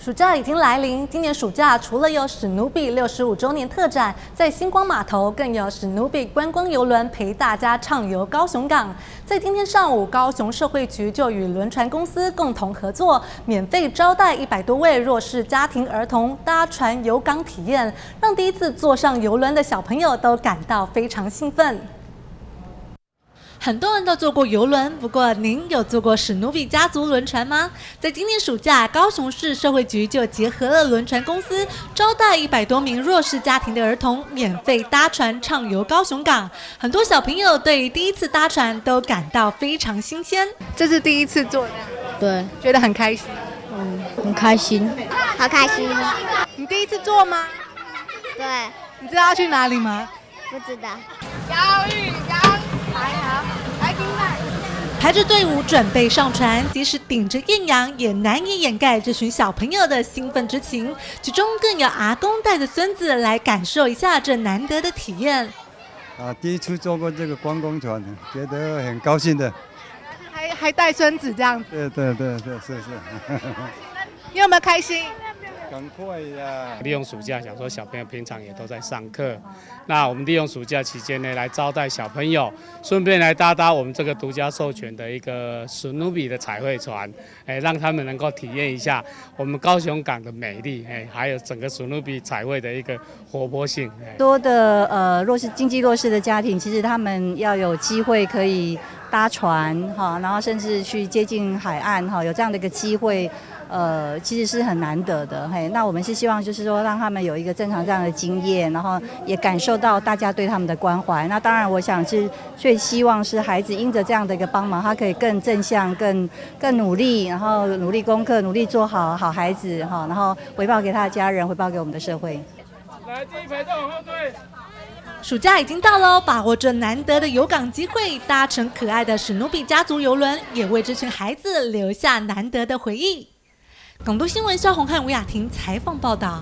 暑假已经来临，今年暑假除了有史努比65周年特展，在星光码头更有史努比观光邮轮陪大家畅游高雄港。在今天上午，高雄社会局就与轮船公司共同合作，免费招待100多位弱势家庭儿童搭船游港体验，让第一次坐上邮轮的小朋友都感到非常兴奋。 很多人都坐过邮轮，不过您有坐过史努比家族轮船吗？在今年暑假，高雄市社会局就结合了轮船公司，招待100多名弱势家庭的儿童免费搭船畅游高雄港。很多小朋友对于第一次搭船都感到非常新鲜。这是第一次坐的，对，觉得很开心。很开心，好开心。你第一次坐吗？对，你知道要去哪里吗？不知道。排着队伍准备上船，即使顶着艳阳，也难以掩盖这群小朋友的兴奋之情。其中更有阿公带着孙子来感受一下这难得的体验。第一次坐过这个观光船，觉得很高兴的。还带孙子这样子。对，是。你有没有开心？赶快呀！利用暑假，想说小朋友平常也都在上课，那我们利用暑假期间呢，来招待小朋友，顺便来搭我们这个独家授权的一个史努比的彩绘船，让他们能够体验一下我们高雄港的美丽，还有整个史努比彩绘的一个活泼性。多的经济弱势的家庭，其实他们要有机会可以搭船哈，然后甚至去接近海岸哈，有这样的一个机会。其实是很难得的，那我们是希望就是说让他们有一个正常这样的经验，然后也感受到大家对他们的关怀。那当然，我想是最希望是孩子因着这样的一个帮忙，他可以更正向、更努力，然后努力功课，努力做好孩子哈，然后回报给他的家人，回报给我们的社会。来，第一排再往后退。暑假已经到喽，把握这难得的游港机会，搭乘可爱的史努比家族邮轮，也为这群孩子留下难得的回忆。港都新闻肖宏汉、吴雅婷采访报道。